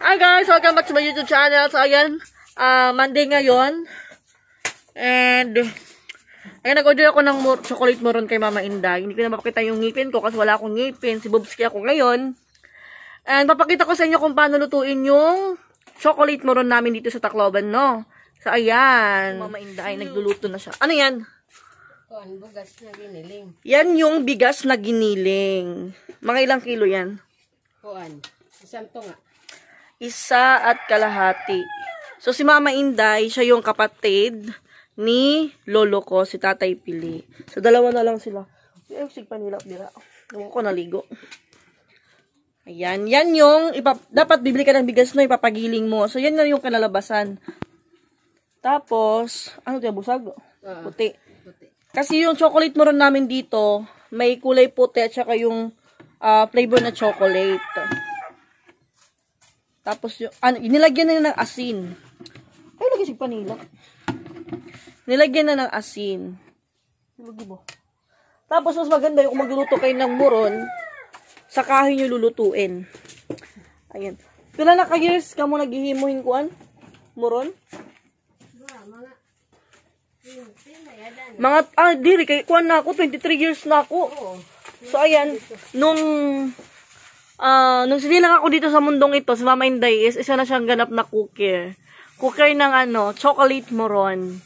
Hi guys! Welcome back to my YouTube channel. So ayan, Monday ngayon. And, ayan, nag-order ako ng chocolate moron kay Mama Inday. Hindi ko na mapakita yung ngipin ko kasi wala akong ngipin. Si Bobski ako ngayon. And, papakita ko sa inyo kung paano lutuin yung chocolate moron namin dito sa Tacloban, no? So ayan, Mama Inday, nagluluto na siya. Ano yan? Kuan, bugas na giniling. Yan yung bigas na giniling. Mga ilang kilo yan? Kuan, isang tunga. 1.5. So, si Mama Inday, siya yung kapatid ni lolo ko, si Tatay Pili. So, dalawa na lang sila. Ay, sigpa nila. Ewan ko naligo. Ayan. Yan yung, dapat bibili ka ng bigas no, ipapagiling mo. So, yan na yung kalalabasan. Tapos, ano ito, busag? Puti. Kasi yung chocolate moron namin dito, may kulay puti at saka yung flavor na chocolate. Tapos yung, nilagyan na ng asin. Ay, lagi sigpa nila. Nilagyan na ng asin. Tapos, mas maganda yung kung magluluto kayo ng moron, sa kahoy nyo lulutuin. Ayan. Pila na ka-years ka mo naghihimuhin kuan? Moron? Diri, kay kuan na ako, 23 years na ako. So, ayan, nung sinilang ako dito sa mundong ito, si Mama Inday is isa na siyang ganap na cooker. Cooker ng chocolate moron.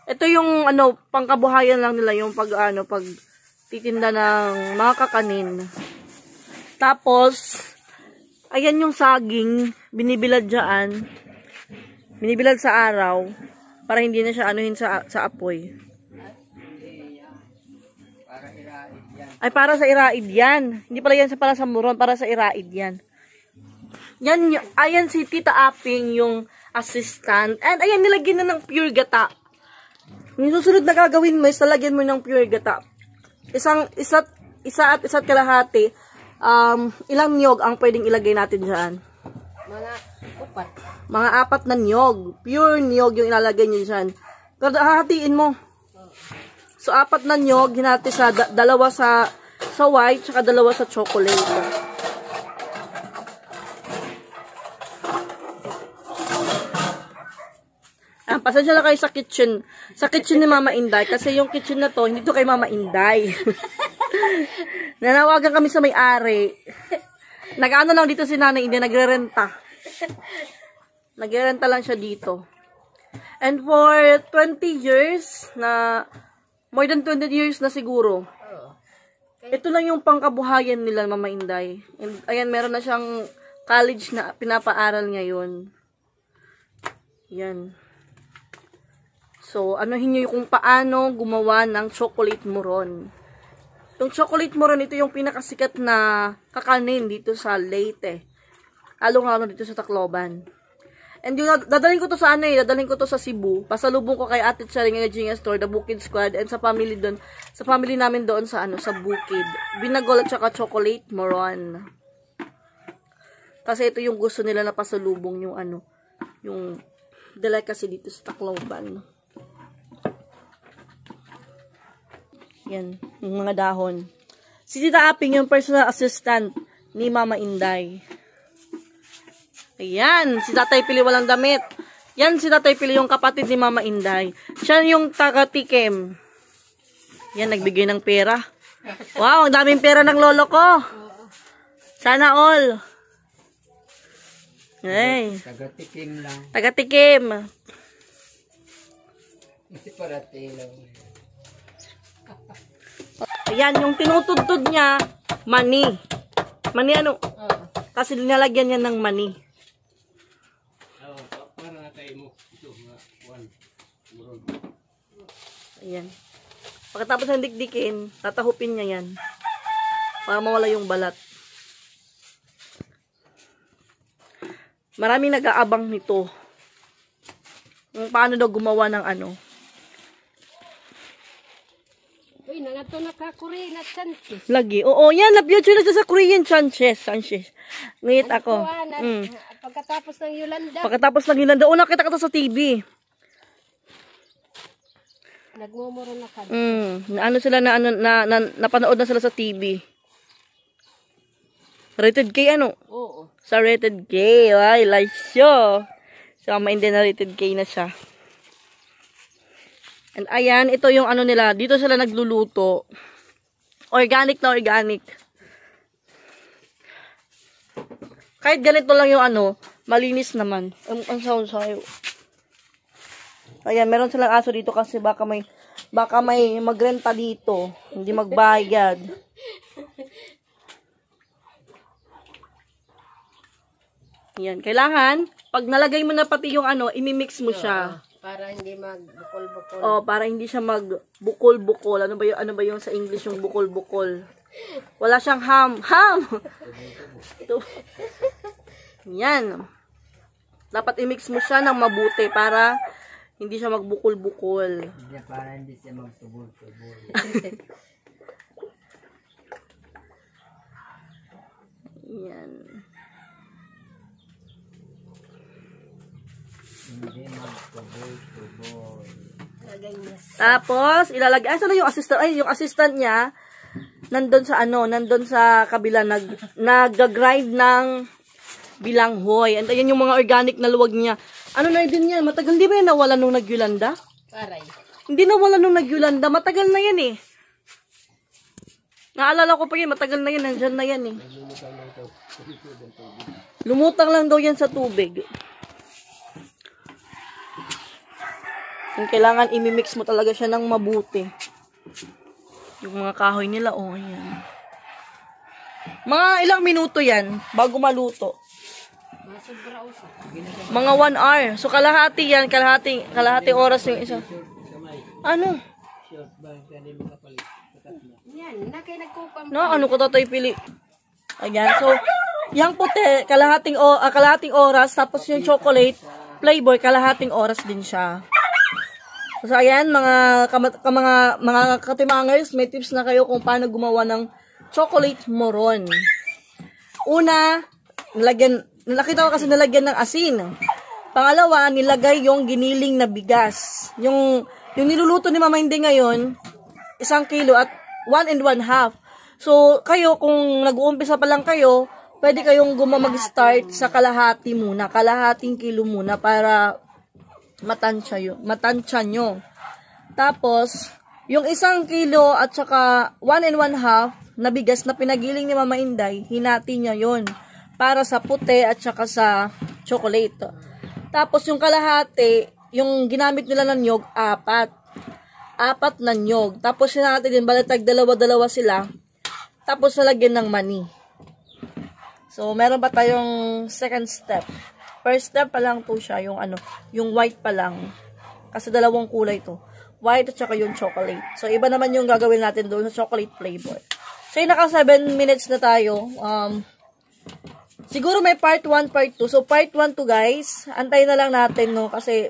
Ito yung pangkabuhayan lang nila yung pag titinda ng mga kakanin. Tapos ayan yung saging, binibilad diyan. Binibilad sa araw para hindi na siya anuhin sa apoy. Ay, para sa iraid yan. Hindi pala yan para sa moron, para sa iraid yan. Ayan si Tita Aping, yung assistant. And ayan, nilagyan na ng pure gata. Yung susunod na gagawin mo is talagyan mo ng pure gata. Isa't kalahati. Ilang niyog ang pwedeng ilagay natin dyan? Mga 4 na niyog. Pure niyog yung ilalagay nyo dyan. Hahatiin mo. So, 4 na niyog, hinati sa 2 sa white, tsaka 2 sa chocolate. Pasensya na kayo sa kitchen. Sa kitchen ni Mama Inday. Kasi yung kitchen na to, hindi to kay Mama Inday. Nanawagan kami sa may-ari. Nag-ano lang dito si Nanay Inday, nagre-renta. Nagre-renta lang siya dito. And for 20 years na more than 20 years na siguro. Ito lang yung pangkabuhayan nila, Mama Inday. And, ayan, meron na siyang college na pinapaaral ngayon. Yan. So, anuhin nyo kung paano gumawa ng chocolate moron. Yung chocolate moron, ito yung pinakasikat na kakanin dito sa Leyte. Along-along dito sa Tacloban. And yung dadalhin ko to sa dadalhin ko to sa Cebu. Pasalubong ko kay Ate Charing Energy Store, The Bukid Squad, and sa family doon, sa family namin doon sa sa Bukid. Binagol at saka chocolate moron. Kasi ito yung gusto nila na pasalubong yung yung delicacy dito sa Tacloban. Yan, yung mga dahon. Si Tita Aping yung personal assistant ni Mama Inday. Ayan, si Tatay Pili walang damit. Yan, si Tatay Pili yung kapatid ni Mama Inday. Siya yung taga-tikim. Yan, nagbigay ng pera. Wow, ang daming pera ng lolo ko. Sana all. Ay. Taga-tikim lang. Taga-tikim. Hindi para tilaw. Ayan, yung tinutudtod niya, mani. Mani ano? Kasi linalagyan niya ng mani. Ayan. Pagkatapos ng dikdikin, tatahupin niya yan. Para mawala yung balat. Maraming nag-aabang nito. Kung paano daw gumawa ng Uy, nangato na ka Korean at Sanchez. Lagi. Oo, yan. Na-future na sa Korean Sanchez. Ngit ako. Pagkatapos ng Yolanda. Pagkatapos ng Yolanda. Una kita ka to sa TV. Nagmumuro na ka. Sila napanood na sila sa TV. Rated K Oo. sa rated K. Ay, like siya. So, hindi na rated K na siya. And ayan, ito yung ano nila. Dito sila nagluluto. Organic na organic. Kahit ganito lang yung ano, malinis naman. Ang sayo. Ayan, meron silang aso dito kasi baka may magrenta dito. Hindi magbayad. Yan, kailangan, pag nalagay mo na pati yung ano, imimix mo siya. Para hindi magbukol-bukol. Oh, para hindi siya magbukol-bukol. Ano ba yung sa English yung bukol-bukol? Wala siyang ham. Ito. Yan. Dapat imix mo siya ng mabuti para hindi siya magbukol-bukol. Para hindi siya magtubol-tubol. Yan. Hindi magtubol-tubol. Tapos, ilalagay. Saan yung assistant? Ay, yung assistant niya, nandun sa kabila, nag-grind ng bilanghoy. And ayan yung mga organic na luwag niya. Ano na din yan? Matagal, di ba yan nawala nung nag-Yolanda? Aray. Hindi nawala nung nag-Yolanda. Matagal na yan eh. Naalala ko pa yan. Matagal na yan. Nandyan na yan eh. Lumutang lang daw yan sa tubig. Yung kailangan imimix mo talaga siya ng mabuti. Yung mga kahoy nila, oh, ayan. Mga ilang minuto yan bago maluto. Mga 1 hour. So, kalahati yan. Kalahati oras yung isa. Ano? Yan, nakay nagkupang. No, ano ko tatay pili? Ayan. So, yung puti, kalahating oras. Tapos yung chocolate flavor, kalahating oras din siya. So, ayan, mga katimangers, may tips na kayo kung paano gumawa ng chocolate moron. Una, nakita ko kasi nilagyan ng asin. Pangalawa, nilagay yung giniling na bigas. Yung niluluto ni Mama Hindi ngayon, 1 kilo at 1 1/2. So, kayo, kung nag-uumpisa pa lang kayo, pwede kayong mag-start sa kalahati muna. Kalahating kilo muna para matansya nyo. Tapos, yung 1 kilo at saka 1 1/2 na bigas na pinagiling ni Mama Inday, hinati niya yon para sa puti at saka sa chocolate. Tapos, yung kalahati, yung ginamit nila ng nyog, 4 na nyog. Tapos, hinati din, balatag 2 sila. Tapos, nalagyan ng mani. So, meron ba tayong second step? First step pa lang po siya, yung white pa lang. Kasi 2 kulay to. White at saka yung chocolate. So, iba naman yung gagawin natin doon sa chocolate flavor. So, naka 7 minutes na tayo. Siguro may part 1, part 2. So, part 1 to guys. Antayin na lang natin, no? Kasi,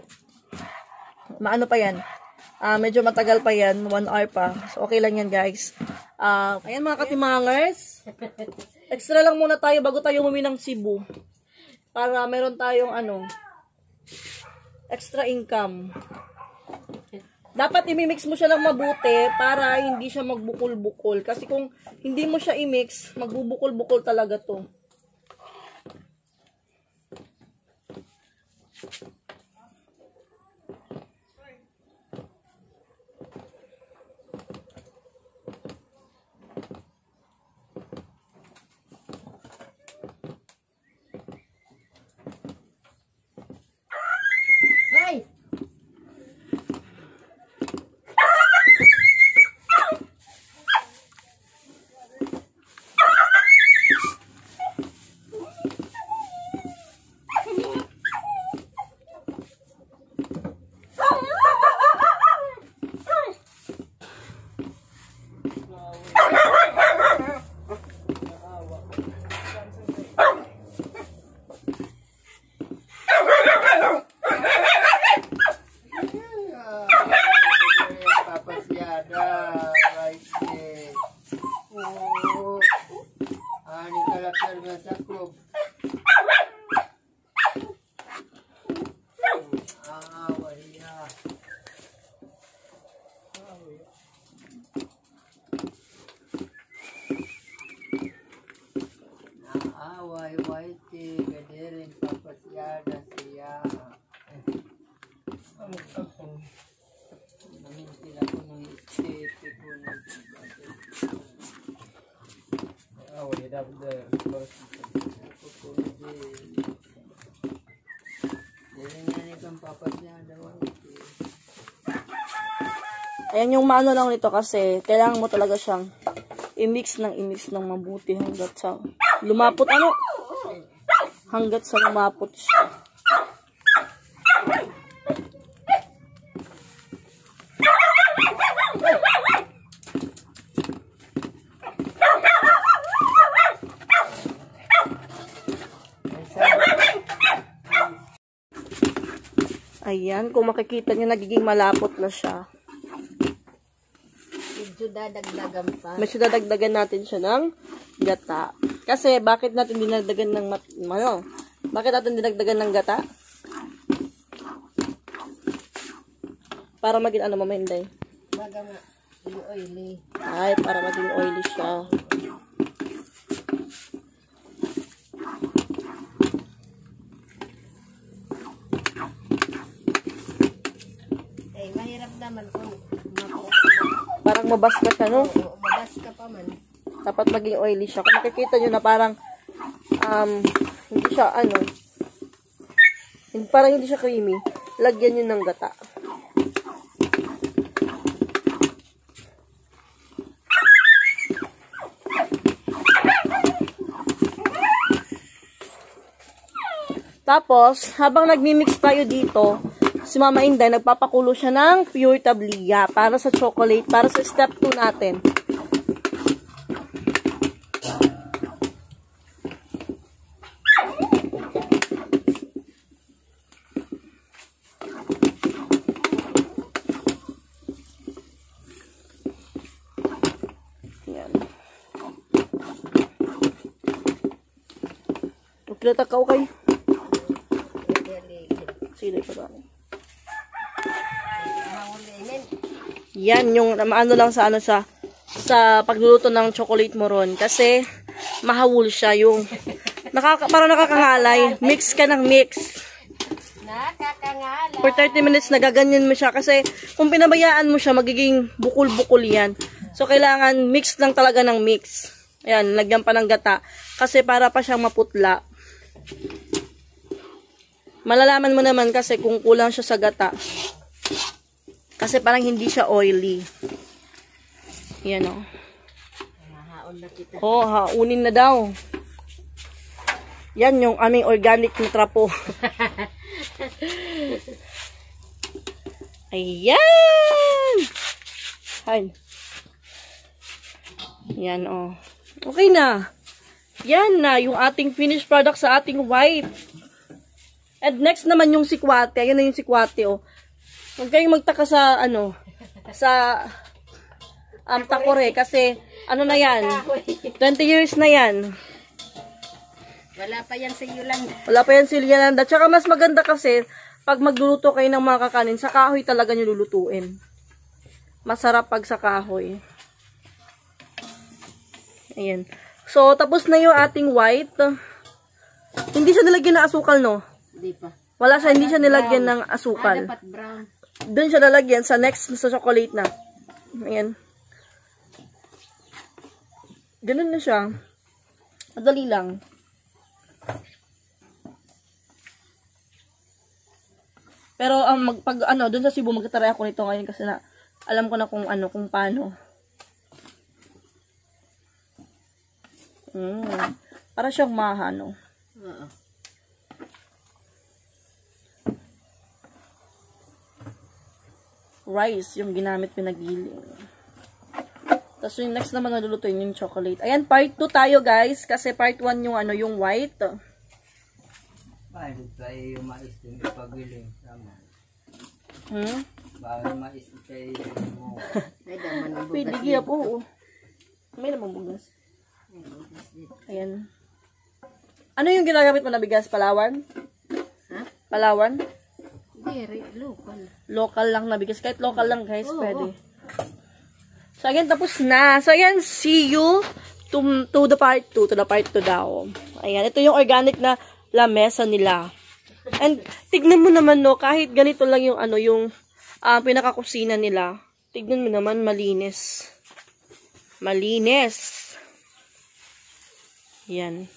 maano pa yan? Medyo matagal pa yan. 1 hour pa. So, okay lang yan, guys. Ayan mga katimangers. Extra lang muna tayo bago tayo umuwi ng Cebu. Para meron tayong extra income. Dapat imimix mo siya ng mabuti para hindi siya magbukol-bukol. Kasi kung hindi mo siya imix, magbubukol-bukol talaga to. Hey! Papasyada, right there. Oh, ani kalakar nga sakop. Wariya. Naawa Away whitey, gadirin papasyada siya. Namin sila ko ng isip ko na. Away dapat Ayan yung maano lang nito kasi kailangan mo talaga siyang i-mix ng mabuti hanggat sa lumapot hanggat sa lumapot siya. Ayan, kung makikita nyo, nagiging malapot na siya. Medyo dadagdagan pa. Medyo dadagdagan natin siya ng gata. Kasi, bakit natin dinagdagan ng bakit natin dinagdagan ng gata? Para maging ano, Mamainday? Baga nga, oily. Ay, para maging oily siya. Mahirap naman kung Parang mabaskas siya, no? mabas ka pa man. Dapat maging oily siya. Kung makikita nyo na parang hindi siya parang hindi siya creamy, lagyan nyo ng gata. Tapos, habang nagmi-mix tayo dito, si Mama Inday, nagpapakulo siya ng pure tablia para sa chocolate, para sa step 2 natin. Yan. Magkilata ka okay? Sino pa ba? Yan yung ano lang sa sa pagluluto ng chocolate moron kasi mahawul siya yung parang nakakangalay. Mix ka ng mix. Nakakangalay. For 30 minutes nagaganyan mo siya kasi kung pinabayaan mo siya magiging bukol-bukol yan. So kailangan mix lang talaga ng mix. Ayan, lagyan pa ng gata kasi para pa siyang maputla. Malalaman mo naman kasi kung kulang siya sa gata. Kasi parang hindi siya oily. Yan o. Hahaon na kita. Oh, haunin na daw. Yan yung aming organic na trapo. Ayan! Hay. Yan o. Okay na. Yan na yung ating finished product sa ating white. And next naman yung sikwate. Ayan na yung sikwate, oh. Huwag kayong magtaka sa, sa takore. Kasi, na yan? 20 years na yan. Wala pa yan sa Yolanda. Wala pa yan sa Yolanda. Tsaka mas maganda kasi, pag magluluto kayo ng mga kakanin, sa kahoy talaga nyo lulutuin. Masarap pag sa kahoy. Ayan. So, tapos na yung ating white. Hindi siya nilagyan ng asukal, no? Hindi pa. Wala siya, hindi siya nilagyan ng asukal. Dapat brown. Doon siya lalagyan sa next sa chocolate na. Ayan. Ganun na siya. Madali lang. Pero pag doon sa Cebu magtataray ako nito ngayon kasi na alam ko na kung paano. Para siyang mahano. Rice yung ginamit pinagiling. Tapos yung next naman nalulutuin yung chocolate. Ayan, part 2 tayo guys. Kasi part 1 yung yung white. Bakit tayo yung mais din ipagiling sama? Bakit mais tayo mo? Ay, daman ang bugas. Pwede kaya po. May namang bugas. Ayan. Ano yung ginagamit mo na bigas? Palawan? Ha? Palawan? Hindi, local. Local lang na bigas. Kahit local lang guys, pwede. So, ayan, tapos na. So, ayan, see you to the part 2 daw. Ayan, ito yung organic na lamesa nila. And tignan mo naman no, kahit ganito lang yung yung pinakakusina nila. Tignan mo naman, malinis. Malinis. Yan.